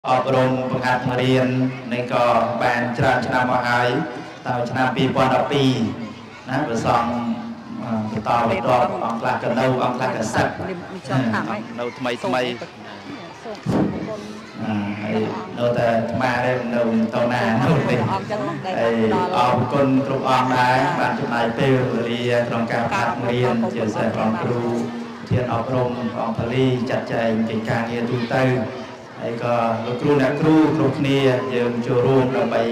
អប់រំបង្ហាត់បង្រៀននេះក៏បានច្រើនឆ្នាំមកហើយតើឆ្នាំ2012ណាប្រសងបន្តបន្តអង្គខ្លះក៏នៅអង្គខ្លះក៏សិតនៅថ្មីហើយនៅតែថ្មដែរនៅតណានោះទេហើយអរគុណគ្រប់អង្គដែរបានចំណាយពេលវេលាក្នុងការបង្ហាត់បង្រៀនជាពិសេសផងគ្រូធានអប់រំអង្គពលីចាត់ចែងកិច្ចការងារទូទៅហើយក៏លោកគ្រូអ្នកគ្រូគ្រប់គ្នាយើងចូលរួមដើម្បី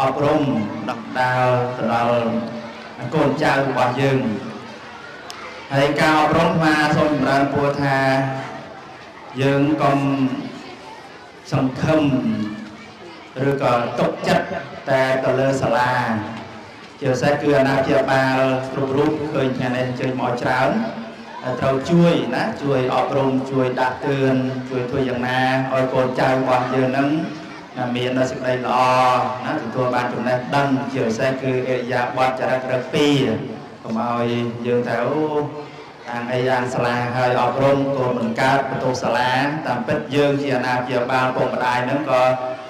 អប់រំដោះដាលទៅដល់កូនចៅរបស់យើងហើយការអប់រំមកសូមចម្រើនពរថាយើងកុំសង្ឃឹមឬក៏ទុកចិត្តតែទៅលើសាលាជាពិសេសគឺអាណាព្យាបាលគ្រប់រូបឃើញថ្ងៃនេះអញ្ជើញមកច្រើនត្រូវជួយណាជួយអប់រំជួយដាស់តឿនជួយធ្វើយ៉ាងណាឲ្យកូនចៅរបស់យើងនឹងមានសេចក្តីល្អណាទទួលបានចំណេះដឹងជាពិសេសគឺអរិយាបថចរិតរឹកពីរកុំឲ្យយើងទៅអានអីអានសាលាហើយអប់រំកូនមិនកើតបន្ទោសសាលាតាមពិតយើងជាអាណាព្យាបាលពុកម្ដាយហ្នឹងក៏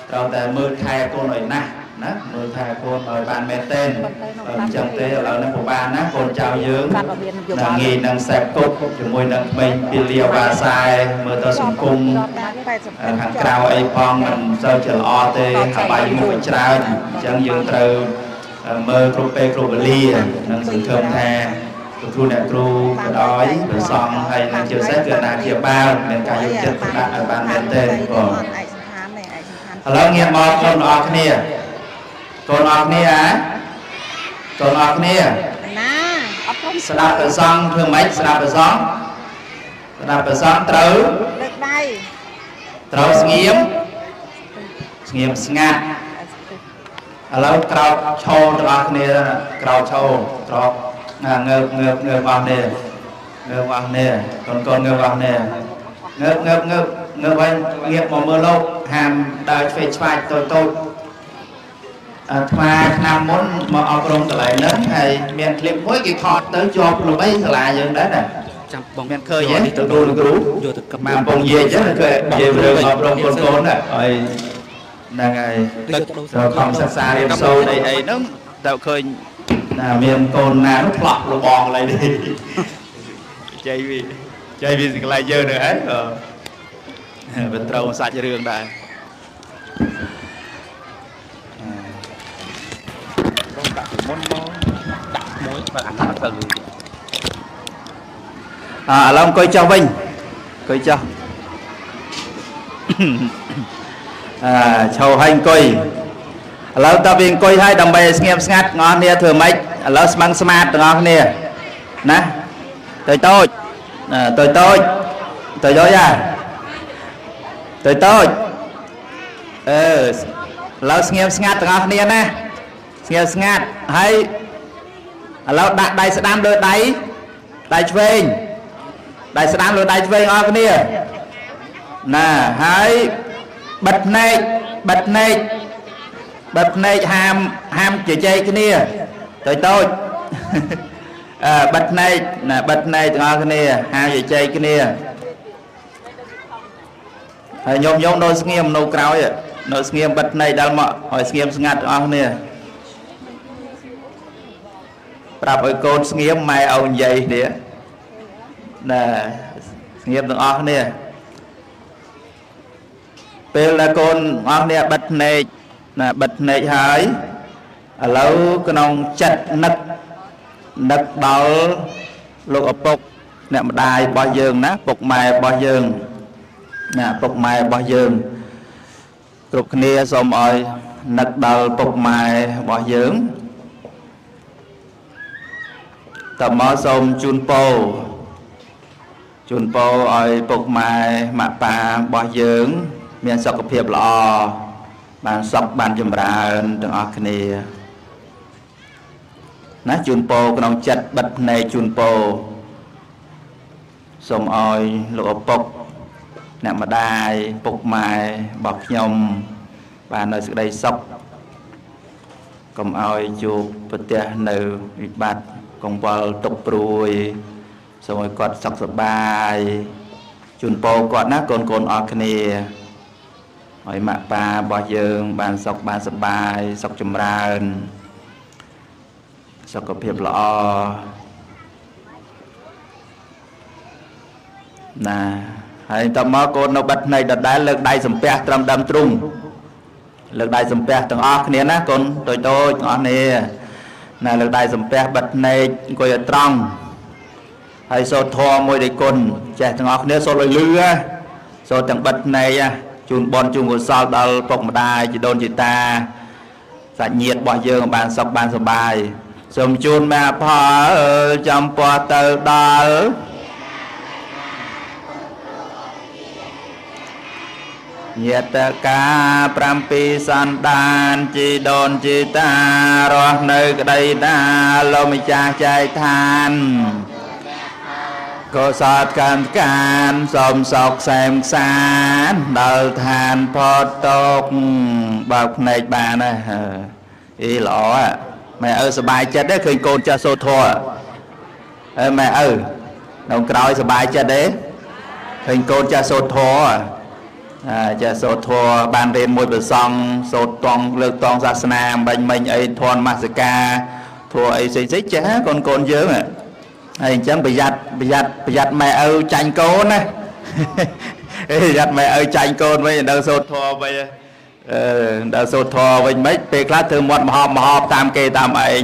ត្រូវតែមើលថែកូនឲ្យណាស់ណាមើលថែកូនឲ្យបានមែនទែនអញ្ចឹងទេឥឡូវនេះពិបាកណាកូនចៅយើងងាយនឹងសេពគប់ជាមួយនឹងក្មេងពីលាវ៉ាសែមើលទៅសង្គមខាងក្រៅអីផងមិនសូវជាល្អទេហើយបាយមុខច្រើនអញ្ចឹងយើងត្រូវមើលគ្រប់ពេលគ្រប់វេលានិងសង្ឃឹមថាគ្រូអ្នកគ្រូក៏ដោយប្រសងហើយនឹងជាពិសេសគឺអាណាព្យាបាលមានការយកចិត្តទុកដាក់ឲ្យបានមែនទែនបងឥឡូវងាកមកកូនអរគ្នាកូនអរគ្នាកូនអរគ្នាណាអត់ព្រមស្ដាប់ប្រសងធ្វើម៉េចស្ដាប់ប្រសងត្រូវលើកដៃត្រូវស្ងៀមស្ងាត់ឥឡូវក្រោកឈរទាំងអស់គ្នាក្រោកឈរក្រោកងើបអស់នេះកូនងើបអស់នេះងើបហើយងាកមកមើលលោកហាមដើរឆ្វេងឆ្វាយតូចថ្មឆ្នាំមុនមកអប់រំកន្លែងហ្នឹងហើយមានคลิปមួយគេថតទៅជាប់ល្បីសាលាយើងដែរណាចាំបងមានឃើញទេទៅគ្រូយកទៅមកបងនិយាយអញ្ចឹងគឺនិយាយរឿងអប់រំកូនណាហើយហ្នឹងហើយទៅខំសិក្សារៀនសូត្រអីហ្នឹងទៅឃើញណាមានកូនណានោះផ្លាក់លបងឡើយនេះចៃវាសកន្លែងយើងនៅឯងវាត្រូវសាច់រឿងដែររងដាក់មុនមកដាក់មួយបើអាហ្នឹងទៅឥឡូវអង្គុយចុះវិញអង្គុយចុះឈរឲ្យអង្គុយឥឡូវតើវាអង្គុយឲ្យដើម្បីឲ្យស្ងៀមស្ងាត់ងអស់គ្នាធ្វើម៉េចឥឡូវស្មឹងស្មាតទាំងអស់គ្នាណាតូចយ៉ាតូចឥឡូវស្ងៀមស្ងាត់ទាំងអស់គ្នាណាស្ងៀមស្ងាត់ហើយឥឡូវដាក់ដៃស្ដាំលើដៃឆ្វេងដៃស្ដាំលើដៃឆ្វេងអស់គ្នាណាហើយបិទភ្នែកហាមជជែកគ្នាតូចបិទភ្នែកទាំងអស់គ្នាហាមជជែកគ្នាហើយញោមនៅស្ងៀមនៅក្រោយនៅស្ងៀមបិទភ្នែកដល់មកឲ្យស្ងៀមស្ងាត់ទាំងអស់គ្នាប្រាប់ឲ្យកូនស្ងៀមម៉ែឲ្យនិយាយគ្នាណាស្ងៀមទាំងអស់គ្នាពេលដែលកូនអស់គ្នាបិទភ្នែកហើយឥឡូវក្នុងចិត្តនឹកដល់លោកឪពុកអ្នកម្ដាយរបស់យើងណាពុកម៉ែរបស់យើងគ្រប់គ្នាសូមឲ្យនឹកដល់ពុកម៉ែរបស់យើងតើមកសូមជូនពរឲ្យពុកម៉ែម៉ាក់ប៉ារបស់យើងមានសុខភាពល្អបានសុខបានចម្រើនទាំងអស់គ្នាណាជូនពរក្នុងចិត្តបិទភ្នែកជូនពរសូមឲ្យលោកឪពុកអ្នកម្ដាយពុកម៉ែរបស់ខ្ញុំបាននៅសេចក្តីសុខកុំឲ្យជួបប្រទះនៅវិបត្តិកង្វល់ទុក្ខព្រួយសូមឲ្យគាត់សុខសប្បាយជូនពរគាត់ណាកូនអរគ្នា ឲ្យម៉ាក់ប៉ារបស់យើងបានសុខបានសប្បាយសុខចម្រើនសុខភាពល្អណាហើយតមកកូននៅបាត់ភ្នែកដដែលលើកដៃសំពះត្រឹមដើមទ្រូងលើកដៃសំពះទាំងអស់គ្នាណាកូនតូចទាំងអស់គ្នាណាលើកដៃសំពះបាត់ភ្នែកអង្គុយឲ្យត្រង់ហើយសូត្រធម៌មួយដោយគុណចេះទាំងអស់គ្នាសូត្រឲ្យលឺសូត្រទាំងបាត់ភ្នែកជូនបនជូនកុសលដល់ពុកម្ដាយជីដូនជីតាសាច់ញាតិរបស់យើងបានសុខបានសប្បាយសូមជូនមេផលចំពោះទៅដល់ញាតិកា7សន្តានជីដូនជីតារស់នៅក្តីណាលោកម្ចាស់ចែកឋានកុសលកម្មកានសូមសោកសែមសានដល់ឋានផតទុកបើកភ្នែកបានអីល្អម៉ែឪសប្បាយចិត្តទេឃើញកូនចាស់សូត្រធម៌ម៉ែឪនៅក្រោយសប្បាយចិត្តទេឃើញកូនចាស់សូត្រធម៌ចាសូត្រធម៌បានរៀនមួយប្រសង់សូត្រតង់លើកតង់សាសនាបាញ់មិញអីធម៌មាសកាធម៌អីផ្សេងចាស់កូនយើងហើយអញ្ចឹងប្រយ័ត្នម៉ែឪចាញ់កូនណាប្រយ័ត្នម៉ែឪចាញ់កូនវិញដល់សូត្រធម៌វិញដល់សូត្រធម៌វិញមិនពេលខ្លះធ្វើមាត់មហោបតាមគេតាមឯង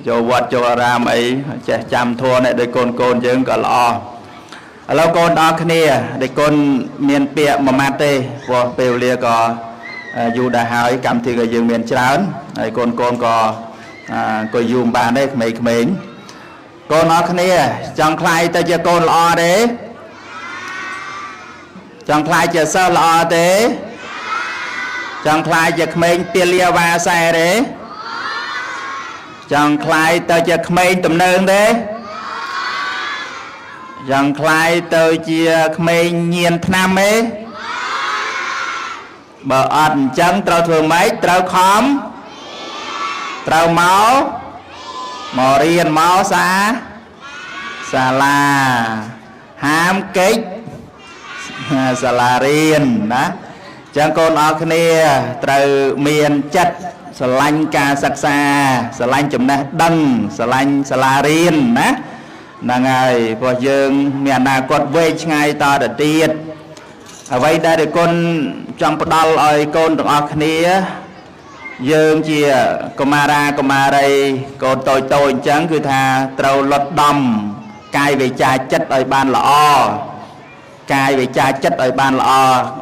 ចូលវត្តចូលអារាមអីចេះចាំធម៌នេះដោយកូនយើងក៏ល្អឥឡូវកូនដល់គ្នាដែលកូនមានពាក្យមួយម៉ាត់ទេព្រោះពេលវេលាក៏យូរដែរហើយកម្មវិធីក៏យើងមានច្រើនហើយកូនក៏យូរបានដែរក្មេងកូនដល់គ្នាចង់ខ្លាយទៅជាកូនល្អទេចង់ខ្លាយជាសិស្សល្អទេចង់ខ្លាយជាក្មេងពាលាវ៉ាសែទេចង់ខ្លាយទៅជាក្មេងទំនើងទេយ៉ាងខ្លាយទៅជាក្មេងញៀនឆ្នាំទេបើអត់អញ្ចឹងត្រូវធ្វើម៉េចត្រូវខំត្រូវមករៀនមកសាលាហាមកិច្ចសាលារៀនណាចឹងកូនអរគ្នាត្រូវមានចិត្តស្រឡាញ់ការសិក្សាស្រឡាញ់ចំណេះដឹងស្រឡាញ់សាលារៀនណាហ្នឹងហើយព្រោះយើងមានអនាគតវែងឆ្ងាយតទៅទៀតអ្វីដែលគុណចង់ផ្ដល់ឲ្យកូនទាំងអស់គ្នាយើងជាកុមារាកុមារីកូនតូចអញ្ចឹងគឺថាត្រូវលត់ដំកាយវាចាចិត្តឲ្យបានល្អកាយវាចាចិត្តឲ្យបានល្អ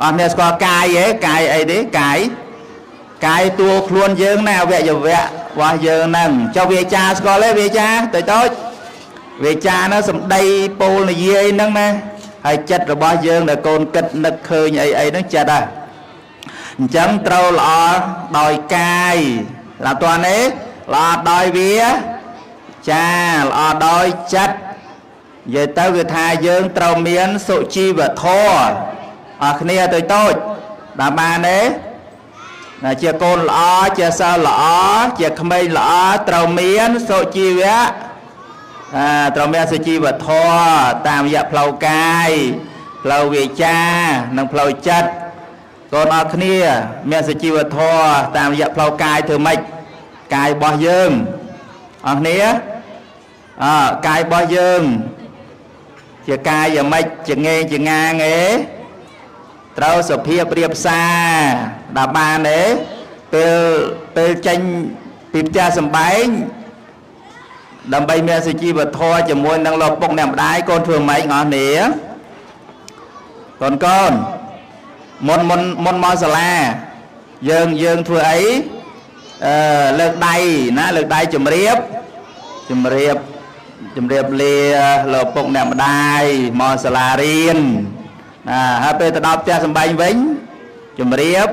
អស់គ្នាស្គាល់កាយទេកាយអីទេកាយតួខ្លួនយើងណាអវយវៈរបស់យើងហ្នឹងចុះវាចាស្គាល់ទេវាចាតូចវាចានោះសំដីពោលនិយាយហ្នឹងណាហើយចិត្តរបស់យើងដែលកូនគិតនឹកឃើញអីហ្នឹងចិត្តអញ្ចឹងត្រូវល្អដោយកាយដល់តើនេះល្អដោយវាចាល្អដោយចិត្តនិយាយទៅគឺថាយើងត្រូវមានសុជីវធម៌អស់គ្នាតូចដល់បានទេណាជាកូនល្អជាសិស្សល្អជាក្មេងល្អត្រូវមានសុជីវៈត្រូវមានសុជីវធម៌តាមរយៈផ្លូវកាយផ្លូវវាចានិងផ្លូវចិត្តកូនអរគ្នាមានសុជីវធម៌តាមរយៈផ្លូវកាយធ្វើម៉េចកាយរបស់យើងអរគ្នាកាយរបស់យើងជាកាយយ៉ាងម៉េចជាងេងជាងាងឯត្រូវសុភាពរៀបសារដល់បានទេពេលចេញពីផ្ទះសម្បែងដើម្បីមានសុជីវធម៌ជាមួយនឹងលោកពុកអ្នកម្ដាយកូនធ្វើម៉េចអស់គ្នាកូនមុនមកសាលាយើងធ្វើអីលើកដៃណាលើកដៃជំរាបលាលោកពុកអ្នកម្ដាយមកសាលារៀនហើយពេលទៅដល់ផ្ទះសម្បែងវិញជំរាប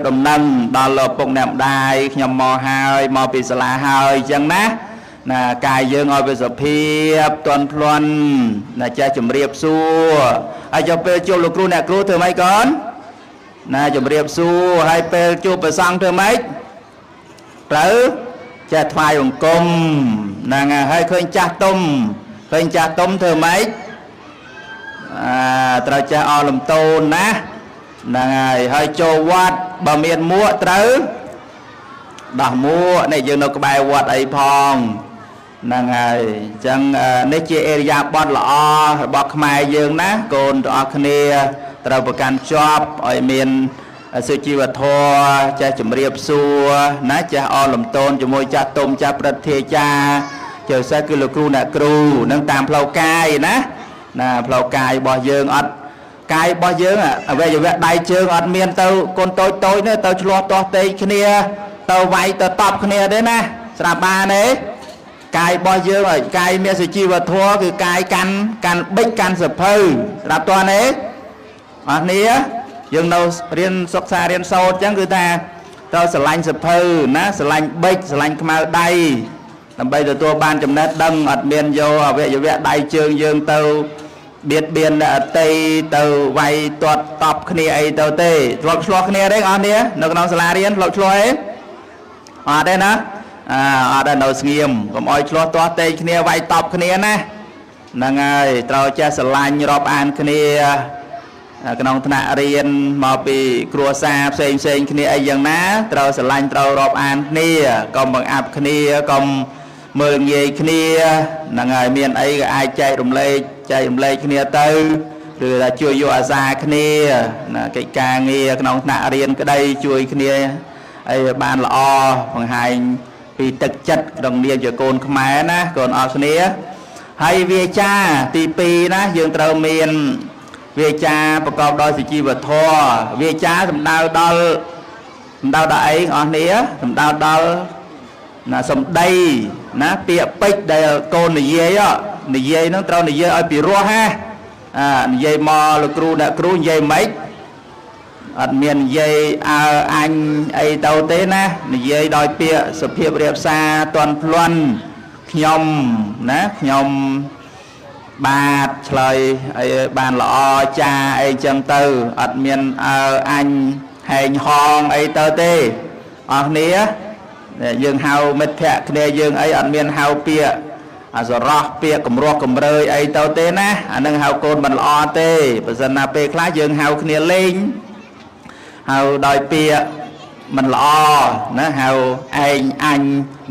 ដំណឹងដល់លោកពុកអ្នកម្ដាយខ្ញុំមកហើយមកពីសាលាហើយអញ្ចឹងណាកាយយើងឲ្យវាសុភាពទន់ភ្លន់ណាចេះជំរាបសួរហើយចុះពេលជួបលោកគ្រូអ្នកគ្រូធ្វើម៉េចកូនណាជំរាបសួរហើយពេលជួបព្រះសង្ឃធ្វើម៉េចត្រូវចេះថ្វាយបង្គំហ្នឹងហើយឃើញចាស់ទុំធ្វើម៉េចត្រូវចេះអរលំទោនណា năng ai hơi cho vót bà miền mua trứ đỏ mua này dương nó có bài vót ấy phong năng ai chẳng nếu chị area bọt lọ bọt mai dương ná côn trọ khnia trâu bạc can chop ở miền sự chi vật thô cha chủng riệp xua ná cha o lầm tôn cho môi cha tôm cha bật thề cha chờ xe cứ lục cru nè cru nâng tam plau cai ná nè plau cai bò dương ọt cai bò dương về giờ về đại chương ọt miền tàu con tôi nữa tàu chua to tây khnia tàu vay tàu tọp khnia đấy nè sạp ba đấy cài bò dương rồi cài miếng sự chi vật thuaคือcài can bích can sập phơiรับตัวนี้อันนี้យើងនៅរៀនសិក្សារៀនសូត្រអញ្ចឹងគឺថាតើស្រឡាញ់សភៅណាស្រឡាញ់ប៊ិចស្រឡាញ់ខ្មៅដៃដើម្បីទទួលបានចំណេះដឹងអត់មានយកអវយវៈដៃជើងយើងទៅបៀតបៀនអតីទៅវាយទាត់តប់គ្នាអីទៅទេធ្លាប់ឆ្លោះគ្នាទេអស់នេះនៅក្នុងសាលារៀនធ្លាប់ឆ្លោះអីអត់ទេណាអត់នៅស្ងៀមកុំអោយឆ្លោះទាស់ទេគ្នាវាយតប់គ្នាណាហ្នឹងហើយត្រូវចេះស្រឡាញ់រាប់អានគ្នាក្នុងថ្នាក់រៀនមកពីគ្រួសារផ្សេងគ្នាអីយ៉ាងណាត្រូវស្រឡាញ់ត្រូវរាប់អានគ្នាកុំបង្អាប់គ្នាកុំមើលងាយគ្នាហ្នឹងហើយមានអីក៏អាចចែករំលែកគ្នាទៅឬថាជួយយកអាសាគ្នាណាកិច្ចការងារក្នុងថ្នាក់រៀនក្តីជួយគ្នាអីបានល្អបង្ហាញពីទឹកចិត្តក្នុងនាមជាកូនខ្មែរណាកូនអរគ្នាហើយវាចាទី2ណាយើងត្រូវមានវាចាប្រកបដោយសុជីវធម៌វាចាសំដៅដល់អីអស់នេះសំដៅដល់ណាសម្ដីណាពាក្យពេចន៍ដែលកូននិយាយហ្នឹងត្រូវនិយាយឲ្យពីរោះណានិយាយមកលោកគ្រូអ្នកគ្រូនិយាយមិនអត់មាននិយាយអើអញអីទៅទេណានិយាយដោយពាក្យសុភាពរាបសារតន់ភ្លន់ខ្ញុំណាខ្ញុំបាទឆ្លើយអីបានល្អចាអីចឹងទៅអត់មានអើអញហែងហងអីទៅទេអស់គ្នាយើងហៅមិត្តភក្តិគ្នាយើងអីអត់មានហៅពាក្យអសរោះពាក្យកម្រោះកំរើយអីទៅទេណាអានឹងហៅកូនមិនល្អទេបើសិនណាពេលខ្លះយើងហៅគ្នាលេងហៅដោយពាក្យមិនល្អណាហៅឯងអញ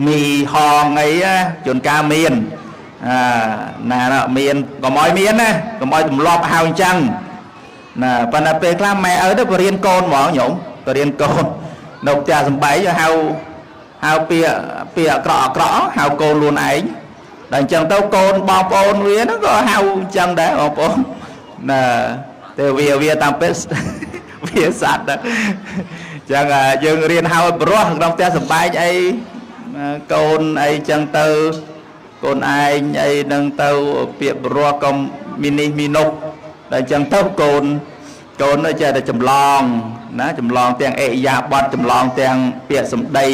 មីហងអីជួនកាលមានណាមានកុំឲ្យមានណាកុំឲ្យទម្លាប់ហៅអញ្ចឹងណាប៉ុន្តែពេលខ្លះម៉ែឪទៅបរៀនកូនហ្មងញោមបរៀនកូននៅផ្ទះសំបែងហៅពាក្យអាក្រក់ហៅកូនខ្លួនឯងតែអញ្ចឹងទៅកូនបងប្អូនវាហ្នឹងក៏ហៅអញ្ចឹងដែរបងប្អូនណាតែវាតាមពេលវាសัตว์ចឹងយើងរៀនហៅបរោះក្នុងផ្ទះសំបែងអីកូនអីចឹងទៅកូនឯងអីនឹងទៅពាក្យបរោះកុំមីនេះមីនោះតែចឹងទៅកូនទៅចេះតែចម្លងណាចម្លងទាំងអេយ៉ាបតចម្លងទាំងពាក្យសម្ដី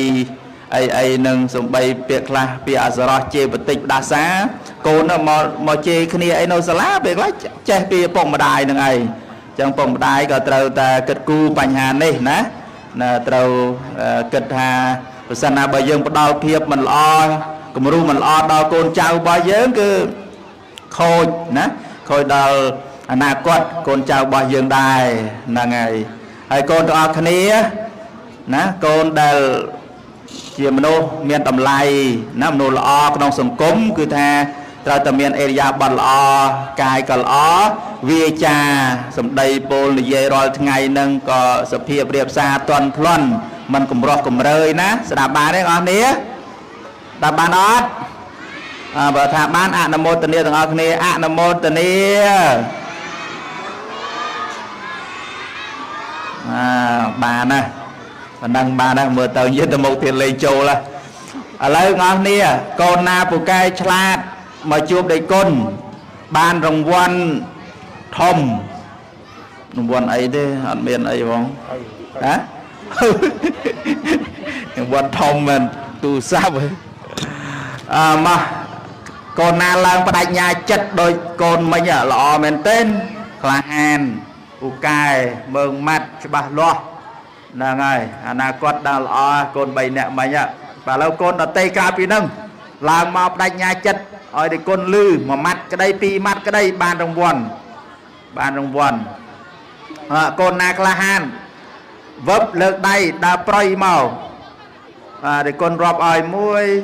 អីនឹងសំបីពាក្យខ្លះពាក្យអសរោះជេរបតិចដាសាកូនមកជេរគ្នាអីនៅសាលាពេលខ្លះចេះពីឪពុកម្ដាយនឹងឯងចឹងឪពុកម្ដាយក៏ត្រូវតែគិតគូរបញ្ហានេះណាត្រូវគិតថាប្រសិនណាបើយើងផ្ដល់ភាពមិនល្អគំរូមិនល្អដល់កូនចៅរបស់យើងគឺខូចណាខូចដល់អនាគតកូនចៅរបស់យើងដែរហ្នឹងហើយកូនទាំងអស់គ្នាណាកូនដែលជាមនុស្សមានតម្លៃណាមនុស្សល្អក្នុងសង្គមគឺថាត្រូវតែមានអេរិយាបថល្អកាយក៏ល្អវាចាសម្ដីពោលនិយាយរាល់ថ្ងៃនឹងក៏សភាពរៀបសារតន់ភ្លន់មិនកម្រោះកំរើយណាស្ដាប់បានទេអស់នេះស្ដាប់បានអត់បើថាបានអនុមោទនាទាំងអស់គ្នាអនុមោទនាបានណាប៉ុណ្ណឹងបានណាមើលទៅយើងទៅមុខទៀតលេងចូលឥឡូវបងប្អូនកូនណាពូកែឆ្លាតមកជួបដេកគុណបានរង្វាន់ធំរង្វាន់អីទេអត់មានអីបងហ៎រង្វាន់ធំមែនទូរស័ព្ទមកកូនណាឡើងបដិញ្ញាចិត្តដោយកូនមិញល្អមែនទែនក្លាហានពូកែមើងម៉ាត់ច្បាស់លាស់ហ្នឹងហើយអនាគតដល់ល្អកូន3នាក់មិញបាទឥឡូវកូនដតីក្រៅពីហ្នឹងឡើងមកបដិញ្ញាចិត្តឲ្យតែគុណលឺ1ម៉ាត់ក្តី2ម៉ាត់ក្តីបានរង្វាន់ con na la han vấp lợn đây đã prey màu để con rọp ỏi muôi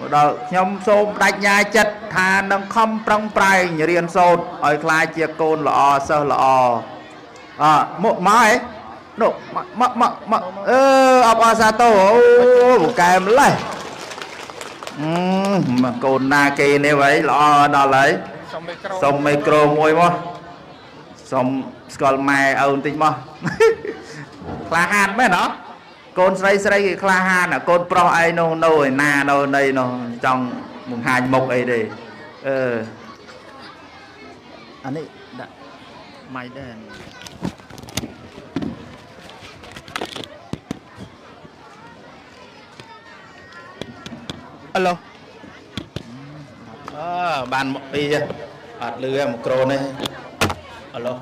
đầu nhom xôm đánh nhai chất thà nâng không trong prai như riêng sốt ỏi khai chia con lọ sơ lọ một mai nụ mà ọc sa tô một cái lấy mà con na kia này vậy lọ đó lấy xong micro môi mà xong skull mai ơn tinh mà la han mấy nó con xây cái la han là con pro ai nô nô na nô đây nó trong một hai một ấy đi anh ấy đã mày đây alo bàn một đi bạt lừa một cro này alo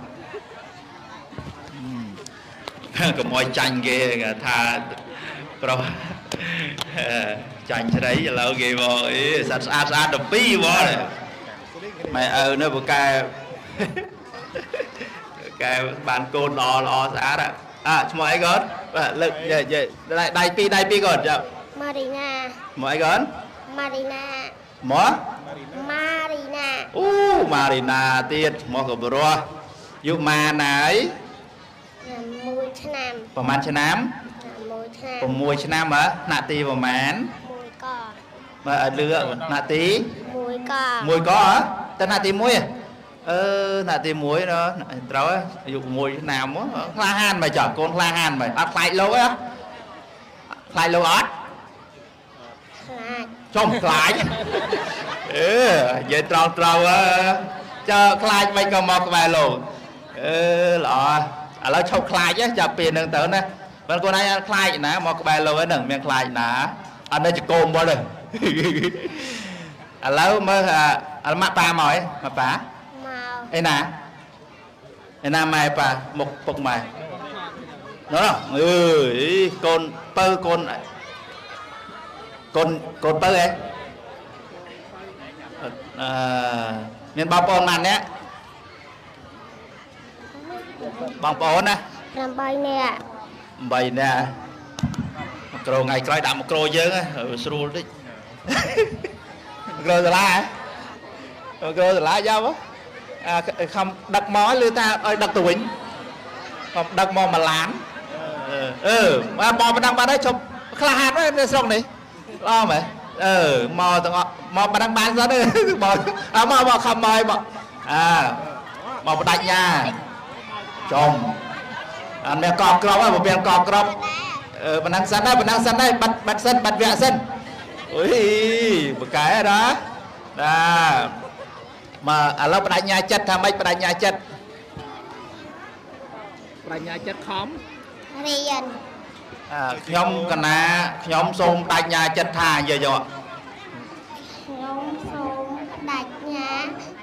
có mọi tranh ghê tha pro tranh đấy lâu ghê bò sát đập pi bò này mày nó một cái bàn côn lò sát á mọi ai gớt lực đây pi gớt chưa Marina mọi gớt Marina mỏ Marina Marina tiết mỏ của bro dục mà này mùi nam ประมาณ ឆ្នាំ 6 ឆ្នាំ ហ៎ ណាទីប្រហែល 1 ក មើលឲ្យលឿណាទី 1 ក 1 ក ហ៎ តែណាទី 1 ណាទី 1 nó ត្រូវអាយុ 6 ឆ្នាំ ក្លាហានមកចុះកូនក្លាហានមកអត់ខ្លាចលោកទេខ្លាចលោកអត់ ខ្លាច ចំខ្លាចនិយាយត្រង់ចើខ្លាចមិនក៏មកក្បែរលោកល្អឥឡូវឈប់ខ្លាចចាប់ពេលហ្នឹងទៅណាបើកូនឯងខ្លាចណាមកក្បែរលោកហ្នឹងមានខ្លាចណាអត់នៅចកោមមកទេឥឡូវមើលម៉ាក់ប៉ាមកឯងម៉ាក់ប៉ា មក ឯណាម៉ែប៉ាមុខពុកម៉ែណ៎កូនពៅកូនពៅឯងមានបងប្អូនម៉ាក់នេះបងប្អូនណា 8 នាក់ 8 នាក់ក្រូថ្ងៃក្រោយដាក់មកក្រូយើងស្រួលតិចក្រូសាឡាយ៉ាប់ខំដឹកមកឬថាឲ្យដឹកទៅវិញខំដឹកមកមួយឡានមកប៉ុណ្ណឹងបាត់ហើយជប់ខ្លះហាត់ហើយនៅស្រុកនេះល្អមែនមកទាំងអស់មកប៉ុណ្ណឹងបានសិនទេមកខំមកមកបដាច់ញ៉ាចំអត់មានកប់ក្របហើយបើមានកប់ក្របប៉ុណ្ណឹងសិនហើយបាត់សិនបាត់វគ្គសិនអូយបកែណាមកឥឡូវបដិញ្ញាចិត្តថាម៉េចបដិញ្ញាចិត្តខំរៀន ខ្ញុំកណាខ្ញុំសូមបដិញ្ញាចិត្តថានិយាយយក ខ្ញុំសូមបដិញ្ញា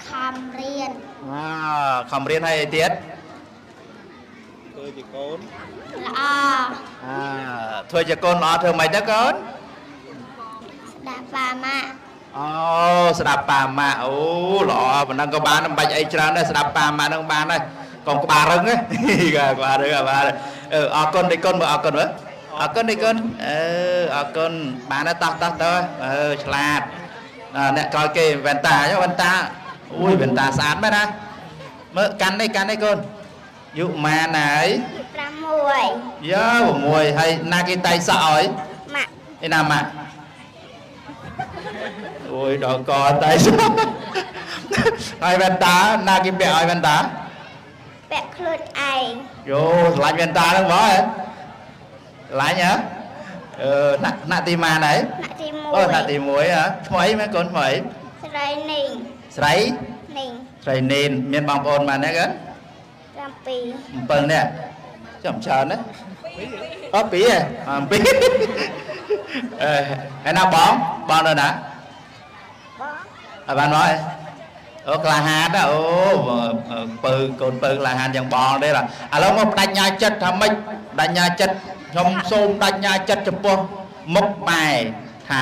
ខំរៀន ខំរៀនហើយអីទៀត ល្អ ធ្វើជាកូនល្អធ្វើម៉េចទៅកូន ដាក់ប៉ាម៉ាក់ ស្ដាប់ប៉ាម៉ាក់អូល្អប៉ុណ្ណឹងក៏បានមិនបាច់អីច្រើនដែរស្ដាប់ប៉ាម៉ាក់នឹងបានហើយកុំក្បាលរឹងទេក្បាលរឹងបានអរគុណនេះកូនមើលអរគុណមើលអរគុណនេះកូនអរគុណបានតោះទៅឆ្លាតអ្នកក្រោយគេវ៉ែនតាអូយវ៉ែនតាស្អាតមែនណាមើលកាន់នេះកូនយុម៉ានហើយ 6 យ៉ា6ហើយណាគេតៃសក់ឲ្យ ម៉ាក់ ឯណាម៉ាក់អូយដល់កតៃសក់ហើយវ៉ែនតាណាគេពាក់ឲ្យវ៉ែនតា ពាក់ខ្លួនឯង យោឆ្លាញ់វ៉ែនតាហ្នឹងបងឆ្លាញ់ហ៎ណាក់ទីម៉ានហើយ ណាក់ទី ណាក់ទី 1 ហ៎ឈ្មោះអីមែនកូនឈ្មោះអី ស្រីនីង ស្រី នីង នេនមានបងប្អូនម៉ាននេះកូន 7 7នាក់ចាំច្រើនណា2ហ៎2ហើយណាបងនៅណា បង បានមកអូក្លាហានអូកូនពៅក្លាហានយ៉ាងបងទេឥឡូវមកបដិញ្ញាចិត្តថាម៉េចបដិញ្ញាចិត្តខ្ញុំសូមបដិញ្ញាចិត្តចំពោះមុខម៉ែថា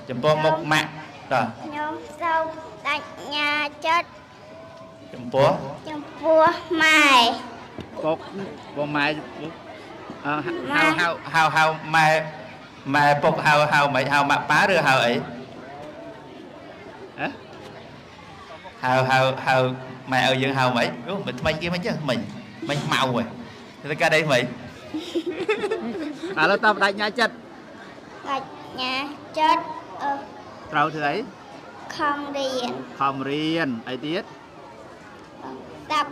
ចំពោះមុខម៉ាក់តោះ ខ្ញុំសូមបដិញ្ញាចិត្ត ចំពោះ ម៉ែ bốc bông mai hao mai bốc hao mấy hao mạ phá rồi hao ấy hao mày ở dương hao mấy mình kia mấy chứ mình màu rồi thì cái đây mày nó tao đánh nhà chết Đạch nhà chết trâu thứ ấy không riêng ai tiết đạp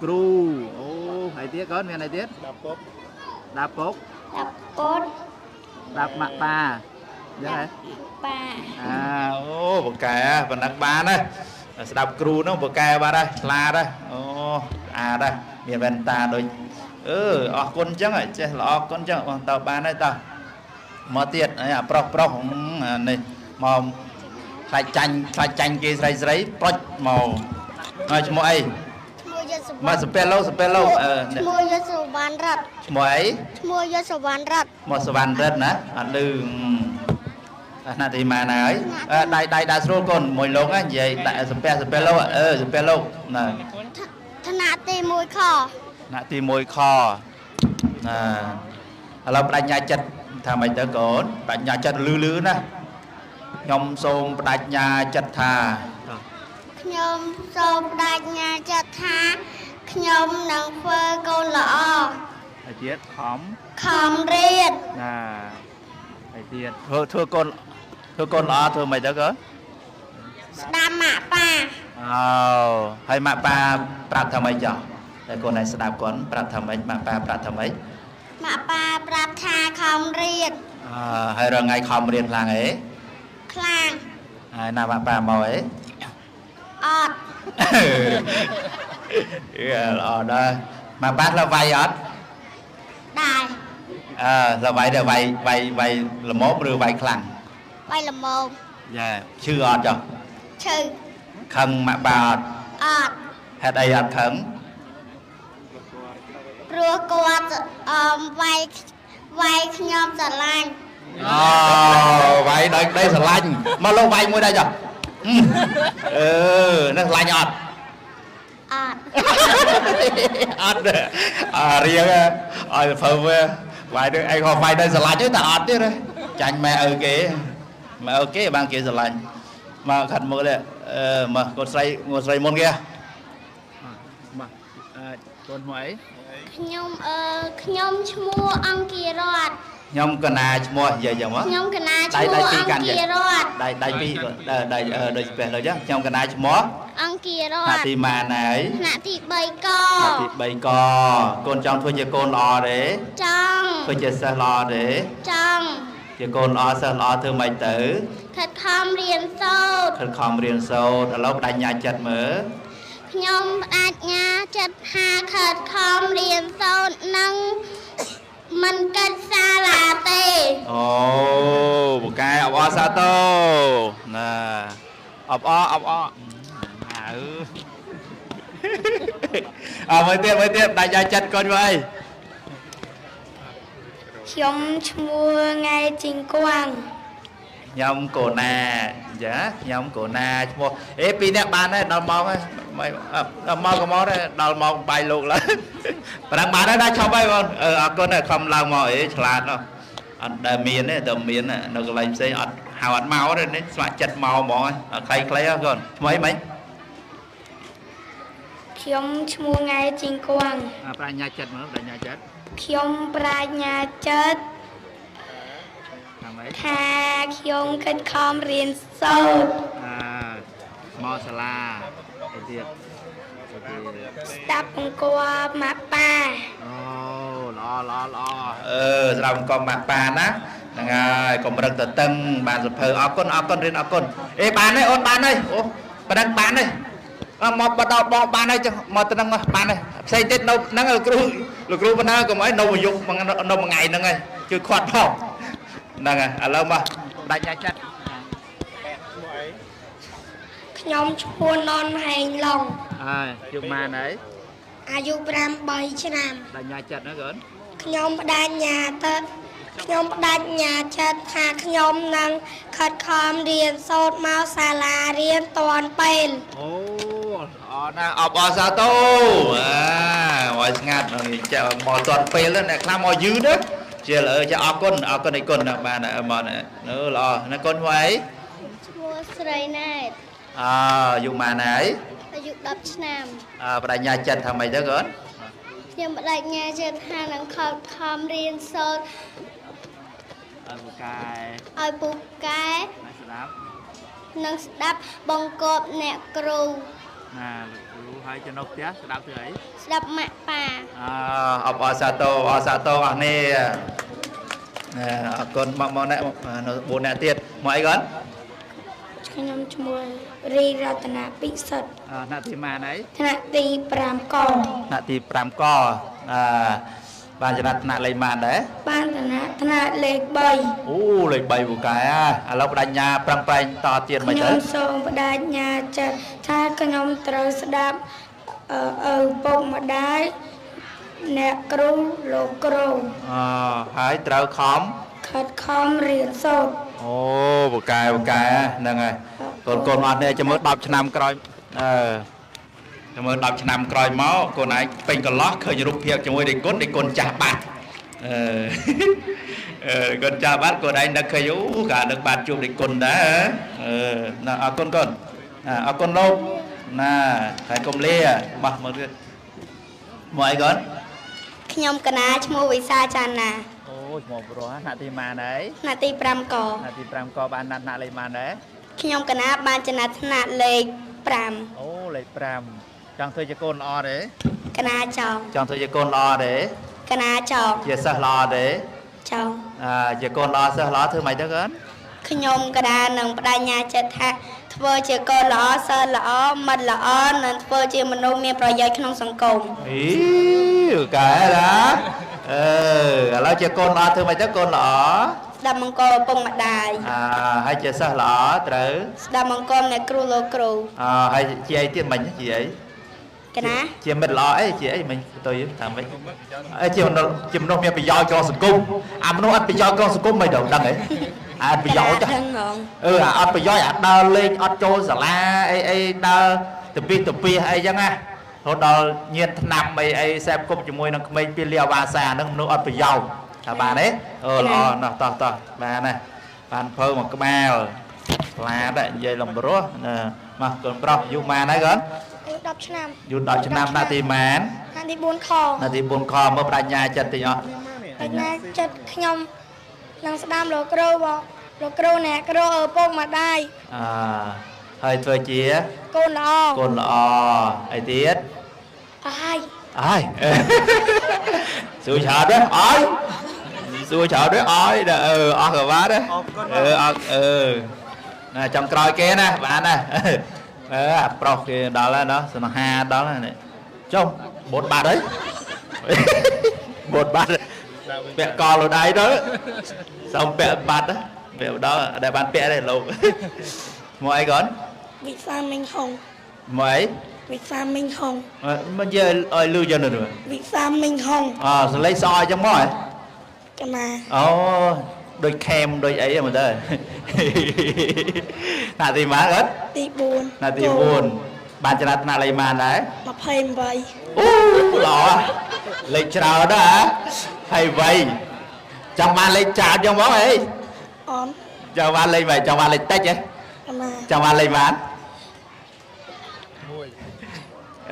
cừu ô ai tiết có miền ai tiết đạp cốt đạp mạ ba vậy hả ô một cái phần đạp ba đấy đạp cừu nó một cái ba đây la đây ô đây miền bên ta đôi con chắc rồi chứ là con chắc còn tàu ba đây tao mà tiệt này pro này màu phải chanh kia giấy màu mua ấy mà spello mua cho số van rật mua ấy mua cho số van rật nè đừng là thì mà này đây đa số con mồi lông á vậy tại spello nè nạ tì mùi khoเราปรัชญาจัดทำไมเตอร์ก่อนปรัชญาจัดลื้อๆนะยมทรงปรัชญาจัดทาขยมทรงปรัชญาจัดทาขยมหนังเฟอร์โกลอไอเดียขอมเรียนไอเดียเธอคนล้อเธอไม่เตอร์ก่อนดาหมาป่าให้หมาป่าปรัชทำไมจ่อแต่คนไหนสนับก่อนปรัชทำไมหมาป่าปรัชทำไมหมาป่าปรัชทาคำเรียนให้เราไงคำเรียนพลางเอ๋คลางนาหมาป่าเมาเอ๋อดđó mà bác là vay ọt đài là vay là vay là mốt rồi vay khăn vay là mồm dạ chưa ọt cho chưa khăn mà bà ọt hết đây ọt khẩn rùa quạt vay nhom xà lanh vay đây xà lanh mà lâu vay mua đây cho nó lanh ọt riêng phơi vài đứa anh họ vài đây giờ lạnh chứ ta ọt chứ đấy chanh mẹ ở kế mẹ ở kế bang kia giờ lạnh mà khăn mưa đấy mà con say môn kia mà con hỏi nhom mua ăn kia rồi nhom cần à mua giờ mà nhom cần à mua ăn kia rồi đây về rồi chứ nhom cần à mua ăn kia rồi nạ thì mà này nạ thì bầy cò con trong thôi giờ con lò đấy trong thôi giờ sao lò đấy trong giờ con lò sao lò thương mày tử thật khom riêng sâu là lúc đánh nhà chặt mở nhom đánh nhà chặt hà thật khom riêng sâu nâng mình cất xa là tê một cái ọc sa tô nè ọc mới tiếp đại gia chặt con vậy nhóm mua ngay chính quang nhóm cổ nà dạ nhóm cổ nà mua ê pi nè bạn đấy đòn mong ấy mày đòn mong có món đấy đòn mong bay luôn là và đàn bạn đấy đã cho bay không con này không làm mỏi là nó đầm miền này nó có làm xây hào ăn máu đấy đấy xoa chặt màu mỏi khay con mấyខ្ញុំឈ្មោះង៉ែជីងគួងប្រាជ្ញាចិត្តមកប្រាជ្ញាចិត្តខ្ញុំប្រាជ្ញាចិត្តថាខ្ញុំគិតខំរៀនសូត្រមកសាលាអីទៀតស្ដាប់បង្គាប់ម៉ាក់ប៉ាល្អស្ដាប់បង្គាប់ម៉ាក់ប៉ាណាហ្នឹងហើយកុំរឹកទៅតឹងបានសភៅអរគុណរៀនអរគុណអេបានហើយអូនបានហើយអូប៉ណ្ណឹងបានហើយមកបដោបងបានហើយចឹងមកទៅនឹងបានហើយផ្សេងទៀតនៅហ្នឹងលោកគ្រូបណ្ណាកុំអីនៅមួយយុគនៅមួយថ្ងៃហ្នឹងហើយជួយខាត់ផងហ្នឹងហើយឥឡូវមកដាច់ចាត់ខ្ញុំឈ្មោះននហែងឡុងយុម៉ានហើយអាយុ8ឆ្នាំដាច់ចាត់ណាកូនខ្ញុំបដញ្ញាចិត្តថាខ្ញុំនឹងខិតខំរៀនសូត្រមកសាលារៀនតាន់ពេលអូអរណាអបអសាតូ ឲ្យស្ងាត់ចាមកតន់ពេលណាខ្លះមកយឺណាជាលើចាអរគុណឯគុណបានមកល្អណាគុណមកអី ឈ្មោះស្រីណែត អាយុម៉ានហើយ អាយុ10ឆ្នាំ បដិញ្ញាចិត្តថាម៉េចទៅកូន ខ្ញុំបដិញ្ញាចិត្តថានឹងខិតខំរៀនសូត្រ ពូកែ ឲ្យពូកែ ស្ដាប់ និងស្ដាប់បង្គាប់អ្នកគ្រូ ណាលោកគ្រូហើយចំណុះផ្ទះស្ដាប់ធ្វើអី ស្ដាប់ម៉ាក់ប៉ា អបអសាទរអស់នេះអរគុណមកអ្នក4អ្នកទៀតមកអីកូន ខ្ញុំឈ្មោះរីរតនាពិសិដ្ឋ ថ្នាក់ទីម៉ានអី ថ្នាក់ទី5ក ថ្នាក់ទី5កបានចំណាត់ថ្នាក់លេខម៉ានដែរ បានថ្នាក់លេខ3 អូលេខ3ពូកែឥឡូវបដិញ្ញាប្រឹងប្រែងតទៀតមិន ខ្ញុំ ទៅ សូមបដិញ្ញាចិត្តថាខ្ញុំត្រូវស្ដាប់ឪពុកម្ដាយអ្នកគ្រូលោកគ្រូ ហើយត្រូវខំ ខិតខំរៀនសូត្រ អូពូកែហ្នឹងហើយកូនអត់នេះចាំមើល10ឆ្នាំក្រោយចាំមើល10ឆ្នាំក្រោយមកកូនឯងពេញកន្លោះឃើញរូបភាពជាមួយដេគុណចាស់បាត់កូនចាស់បាត់កូនឯងនឹកឃើញអូកាលនឹកបាត់ជួបដេគុណដែរណាអរគុណកូនអរគុណលោកណាហើយកុំលាបោះមើលទៀតមកអីកូន ខ្ញុំកណាឈ្មោះវិសាចាណា អូឈ្មោះប្រុសថ្នាក់ទីម៉ានហើយ ថ្នាក់ទី5ក ថ្នាក់ទី5ក៏បានណាត់ថ្នាក់លេខម៉ានដែរ ខ្ញុំកណាបានចំណាត់ថ្នាក់លេខ5 អូលេខ5ចង់ធ្វើជាកូនល្អទេ កណាចောင်း ចង់ធ្វើជាកូនល្អទេ កណាចောင်း ជាសិស្សល្អទេ ចောင်း ជាកូនល្អសិស្សល្អធ្វើម៉េចទៅកូន ខ្ញុំកណានឹងបដិញ្ញាចិត្តថាធ្វើជាកូនល្អសិស្សល្អមិត្តល្អនិងធ្វើជាមនុស្សមានប្រយោជន៍ក្នុងសង្គម អីកែណាឥឡូវជាកូនល្អធ្វើម៉េចទៅកូនល្អ ស្ដាប់មង្គលឪពុកម្ដាយ ហើយជាសិស្សល្អត្រូវ ស្ដាប់មង្គលអ្នកគ្រូលោកគ្រូ ហើយជាអីទៀតមិញជាអី កណា ជាមិត្តល្អអីជាអីមិញទៅយើងថាម៉េចអីជាមនុស្សមានប្រយោជន៍ក្នុងសង្គមអាមនុស្សអត់ប្រយោជន៍ក្នុងសង្គមមិនដឹងហ៎អត់ប្រយោជន៍ ដឹងហ្មង អត់ប្រយោជន៍អាដើរលេងអត់ចូលសាលាអីដើរទៅពីអីចឹងណារហូតដល់ញៀនថ្នាំអីសែបគប់ជាមួយនឹងក្មេងពីលាវាសាហ្នឹងមនុស្សអត់ប្រយោជន៍ថាបានទេល្អណាស់តោះបានណាបានភើមកក្បាលខ្លាតនិយាយលំរោះមកកូនប្រុសយុម៉ានហើយកូន 10ឆ្នាំ យុ10ឆ្នាំណាទីម៉ាន ថ្នាក់ទី4ខ ណាទី4ខមើលបញ្ញាចិត្តតិចអស់ បញ្ញាចិត្តខ្ញុំនឹងស្ដាប់លោកគ្រូលោកគ្រូអ្នកគ្រូឪពុកម្ដាយ ហើយធ្វើជា កូនល្អ កូនល្អអីទៀត អាយ សួរច្រើនទេអើយសួរច្រើនទេអើយអស់ក៏បានដែរណាចំក្រោយគេណាបានណាអាប្រុសគេដល់ហើយណោះសង្ហាដល់ហើយចុះបូតបាត់ហើយបូតបាត់ពាក់កលខ្លួនឯងទៅសុំពាក់បាត់ពាក់ដល់ដែលបានពាក់ទេលោកមកអីកូន វិសាមិញហង មកអី វិសាមិញហង មិននិយាយឲ្យលឺយ៉ាងនោះ វិសាមិញហង សលេងស្អអញ្ចឹងមកហ៎ កណា អូដូចខេមដូចអីហ្នឹងមើលទៅណាទីម៉ានអត់ ទី4 ណាទី4បានចំណាត់ថ្នាក់លេខម៉ានដែរ 28 អូល្អលេខច្រើនដែរហើយវៃចង់បានលេខច្រើនចឹងមកអី អន ចង់បានលេខម៉េចចង់បានលេខតិចហ៎ កណា ចង់បានលេខម៉ាន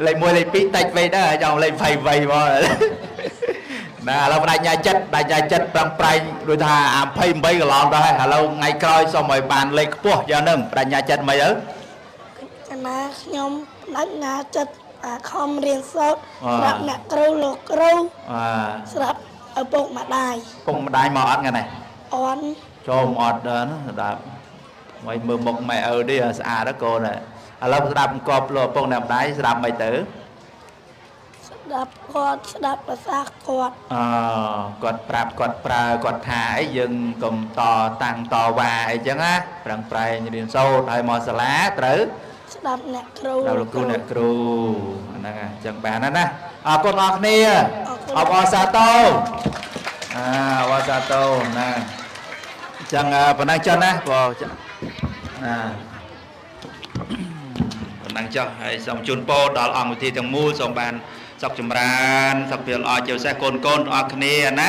លេខ1លេខ2តិចពេកដែរចង់លេខ20វៃមកណាឥឡូវបដិញ្ញាចិត្តប្រឹងប្រែងដូចថាអា28កន្លងទៅហើយឥឡូវថ្ងៃក្រោយសូមឲ្យបានលេខខ្ពស់យ៉ាងហ្នឹងបដិញ្ញាចិត្តមិនអើ កណាខ្ញុំបដិញ្ញាចិត្តខំរៀនសូត្រស្រាប់អ្នកគ្រូលោកគ្រូស្រាប់ឪពុកម្ដាយ ពុកម្ដាយមកអត់ថ្ងៃនេះ អន ចូលមកអត់ដល់ណាស្ដាប់មិនមើលមុខម៉ែឪទេស្អាតកូនឥឡូវស្ដាប់អង្គប់លោកឪពុកម្ដាយស្ដាប់មិនទៅ ស្ដាប់គាត់ស្ដាប់ភាសាគាត់ គាត់ប្រាប់គាត់ប្រើគាត់ថាអីយើងកុំតតាំងតវ៉ាអីចឹងណាប្រឹងប្រែងរៀនសូត្រហើយមកសាលាត្រូវ ស្ដាប់អ្នកគ្រូ ដល់លោកគ្រូអ្នកគ្រូហ្នឹងអញ្ចឹងបានណាអរគុណអរគ្នាអបអរសាទរអបអរសាទរណាអញ្ចឹងប៉ុណ្ណឹងចុះណាបងប៉ុណ្ណឹងចុះហើយសូមជូនពរដល់អង្គវិធីទាំងមូលសូមបាន សុខចម្រើនសុខភាពល្អជាពិសេសកូនកូនទាំងអស់គ្នាណា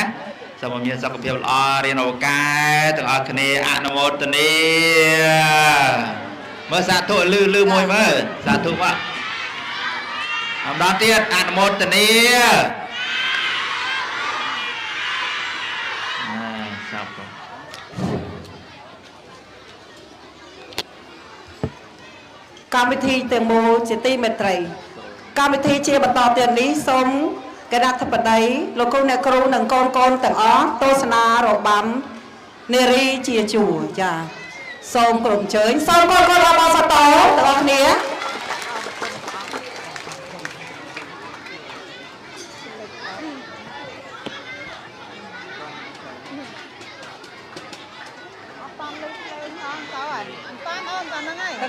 សូមមានសុខភាពល្អរៀនឱកាសទាំងអស់គ្នាអនុមោទនាមើលសាធុលឺមួយមើលសាធុមកអំដងទៀតអនុមោទនាសាប់កម្មវិធីទាំងមូលជាទីមេត្រីកម្មវិធីជាបន្តទៀតនេះសូមគណៈអធិបតីលោកអ្នកគ្រូនិងកូនទាំងអស់ទស្សនារបាំនារីជាជួរចាសូមក្រុមជើញសូមកូនរបស់សតោទាំងអស់គ្នា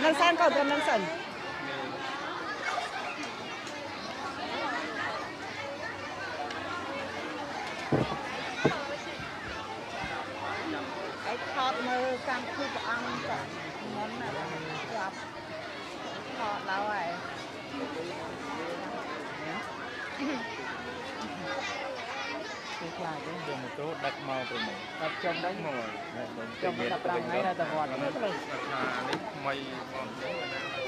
Cần san còn cần san. Cái thọt mơ cam khu của ăn cả món này gặp thọt lâu rồi. Cái là cái đường một chỗ đặt màu của mình đặt trong đánh màu trong cái đặt răng ngay là tầm hoàn nó lên mày mòn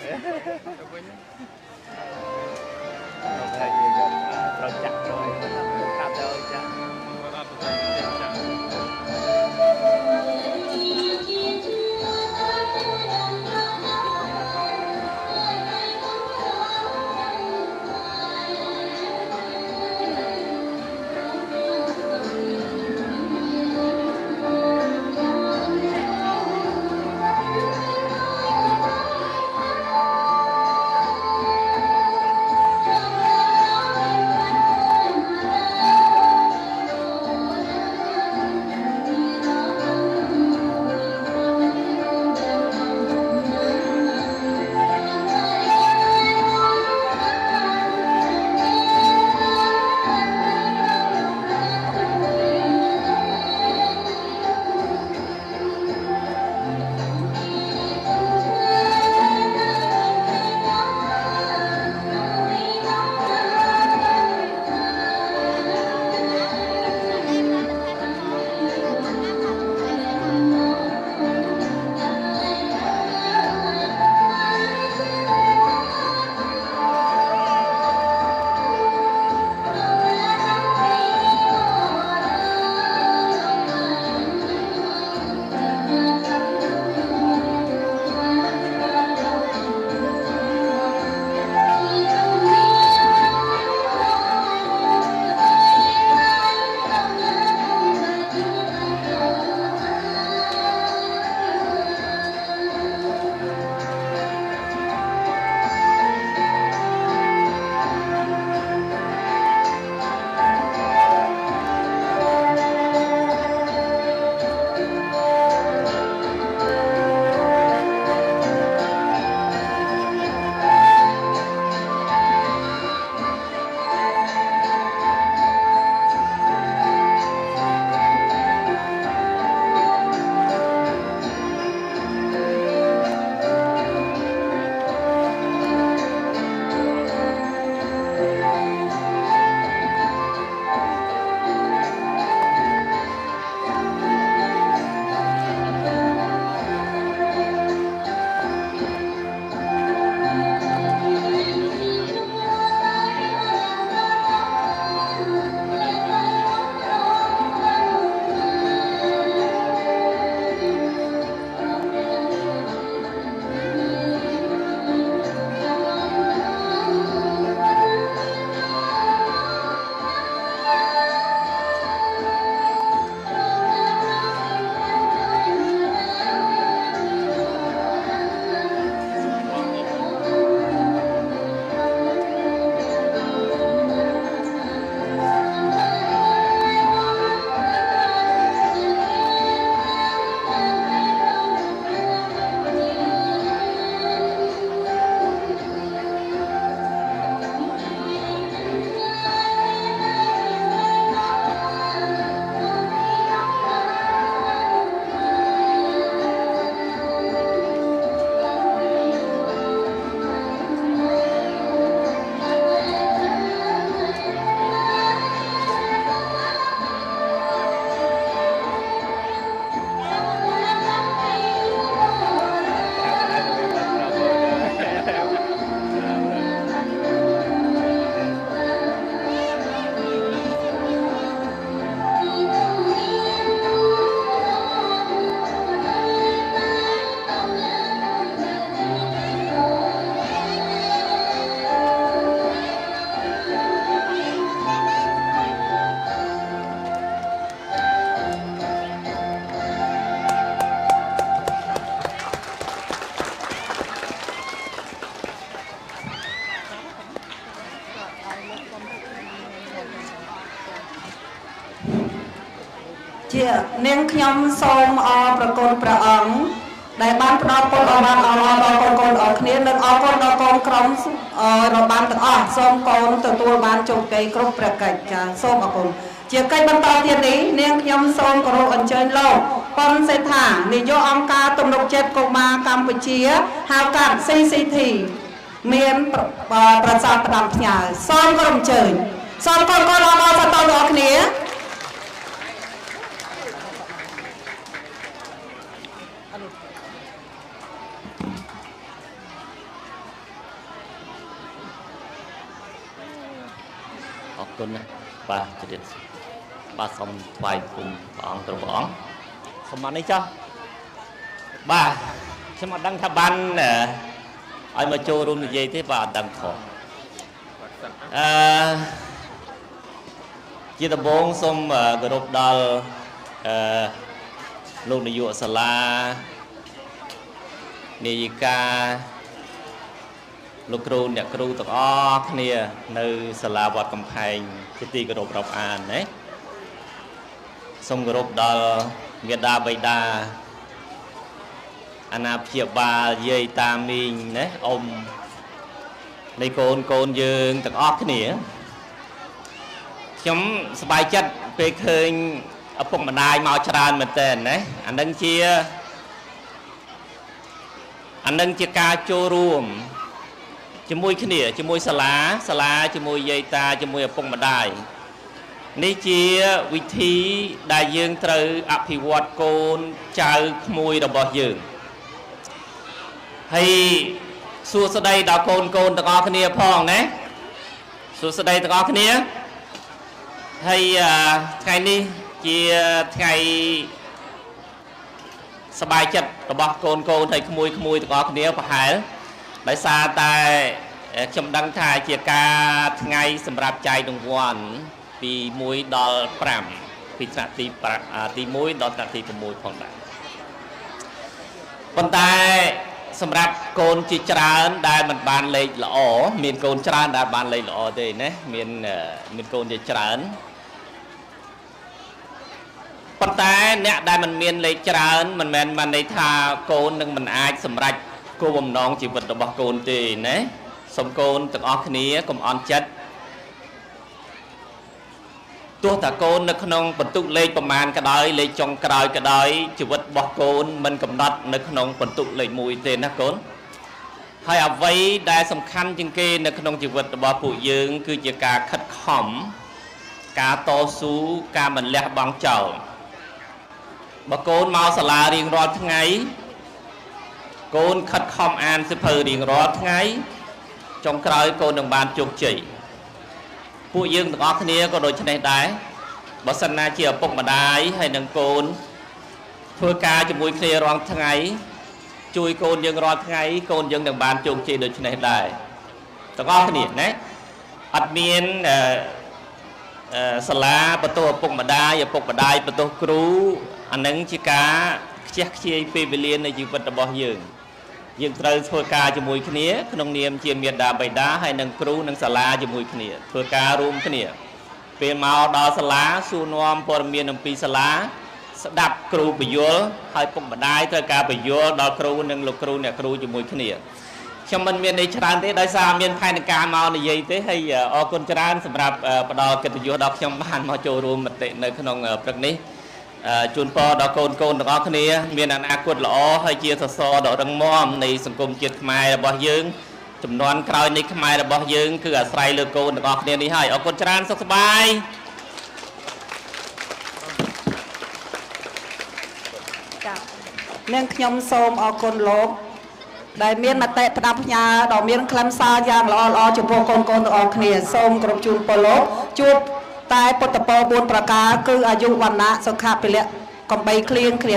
thế rồi chặt rồi cắt rồi chặt ជានាងខ្ញុំសូមអរប្រគុណព្រះអង្គដែលបានផ្ដល់ពលអរដល់កូនអរគ្នានិងអរគុណដល់កូនក្រុមរបស់ទាំងអស់សូមកូនទទួលបានជោគជ័យគ្រប់ព្រះកិច្ចចាសូមអរគុណជាកិច្ចបន្តទៀតនេះនាងខ្ញុំសូមគោរពអញ្ជើញលោកប៉ុនសេដ្ឋានាយកអង្គការទំនុកចិត្តកុមារកម្ពុជាហៅកាត់ CCT មានប្រសាទផ្ដាំផ្ញើសូមគោរពអញ្ជើញសូមកូនអរដល់សតលអ្នកគ្នាអរគុណណាស់បាទជម្រាបបាទសូមថ្វាយគុំព្រះអង្គគ្រប់ព្រះអង្គសូមអរនេះចាស់បាទខ្ញុំអត់ដឹងថាបានឲ្យមកចូលរួមនិយាយទេបាទអត់ដឹងខុសជាដំបូងសូមគោរពដល់លោកនាយកសាលានាយិកាលោកគ្រូអ្នកគ្រូទាំងអស់គ្នានៅសាលាវត្តកំផែងជាទីគោរពរាប់អានណាសូមគោរពដល់មេដាបៃតាអាណាព្យាបាលយាយតាមីងណាអ៊ំនៃកូនយើងទាំងអស់គ្នាខ្ញុំសប្បាយចិត្តពេលឃើញឪពុកម្ដាយមកច្រើនមែនតើណាអានឹងជាការចូលរួមជាមួយគ្នាជាមួយសាលាជាមួយយាយតាជាមួយឪពុកម្ដាយនេះជាវិធីដែលយើងត្រូវអភិវឌ្ឍកូនចៅក្មួយរបស់យើងហើយសួស្ដីដល់កូនទាំងអស់គ្នាផងណាសួស្ដីទាំងអស់គ្នាហើយថ្ងៃនេះជាថ្ងៃសប្បាយចិត្តរបស់កូនហើយក្មួយទាំងអស់គ្នាប្រហែលដោយសារតែខ្ញុំដឹងថាជាការថ្ងៃសម្រាប់ចែករង្វាន់ពី1ដល់5ពីថ្នាក់ទី1ដល់ថ្នាក់ទី6ផងដែរប៉ុន្តែសម្រាប់កូនជាច្រើនដែលមិនបានលេខល្អមានកូនច្រើនដែលបានលេខល្អទេណាមានកូនជាច្រើនប៉ុន្តែអ្នកដែលមិនមានលេខច្រើនមិនមែនបានន័យថាកូននឹងមិនអាចសម្រេចគោលបំណងជីវិតរបស់កូនទេណាសូមកូនទាំងអស់គ្នាកុំអន់ចិត្តទោះតាកូននៅក្នុងបន្ទុកលេខប្រមាណក៏ដោយលេខចុងក្រោយក៏ដោយជីវិតរបស់កូនមិនកំណត់នៅក្នុងបន្ទុកលេខ1ទេណាកូនហើយអ្វីដែលសំខាន់ជាងគេនៅក្នុងជីវិតរបស់ពួកយើងគឺជាការខិតខំការតស៊ូការមិនលះបង់ចោលបើកូនមកសាលារៀងរាល់ថ្ងៃកូនខិតខំអានសៀវភៅរៀងរាល់ថ្ងៃចុងក្រោយកូននឹងបានជោគជ័យពួកយើងទាំងអស់គ្នាក៏ដូចនេះដែរបើសិនណាជាឪពុកម្ដាយហើយនឹងកូនធ្វើការជាមួយគ្នារាល់ថ្ងៃជួយកូនយើងរាល់ថ្ងៃកូនយើងនឹងបានជោគជ័យដូចនេះដែរទាំងអស់គ្នាណាអត់មានសាលាបន្ទោសឪពុកម្ដាយបន្ទោសគ្រូអានឹងជាការខ្ជះខ្ជាយពេលវេលានៃជីវិតរបស់យើងត្រូវធ្វើការជាមួយគ្នាក្នុងនាមជាមាតាបិតាហើយនឹងគ្រូនិងសាលាជាមួយគ្នាធ្វើការរួមគ្នាពេលមកដល់សាលាសួរនាំព័ត៌មានអំពីសាលាស្ដាប់គ្រូបញ្យល់ហើយពុកម្ដាយត្រូវការបញ្យល់ដល់គ្រូនិងលោកគ្រូអ្នកគ្រូជាមួយគ្នាខ្ញុំមិនមានន័យច្រើនទេដោយសារមានផែនការមកនិយាយទេហើយអរគុណច្រើនសម្រាប់ផ្ដល់កិត្តិយសដល់ខ្ញុំបានមកចូលរួមមតិនៅក្នុងព្រឹកនេះជូនពរដល់កូនទាំងអស់គ្នាមានអនាគតល្អហើយជាសសរដ៏រឹងមាំនៃសង្គមជាតិខ្មែររបស់យើងចំនួនក្រោយនៃខ្មែររបស់យើងគឺអាស្រ័យលើកូនទាំងអស់គ្នានេះហើយអរគុណច្រើនសុខសប្បាយចា៎នាងខ្ញុំសូមអរគុណលោកដែលមានមតិផ្ដាំផ្ញើដ៏មានខ្លឹមសារយ៉ាងល្អចំពោះកូនទាំងអស់គ្នាសូមគោរពជូនពរលោកជួបតែពុទ្ធពរ4ប្រការគឺអាយុវណ្ណៈសុខៈពលៈកំបីគ្លៀងគ្រា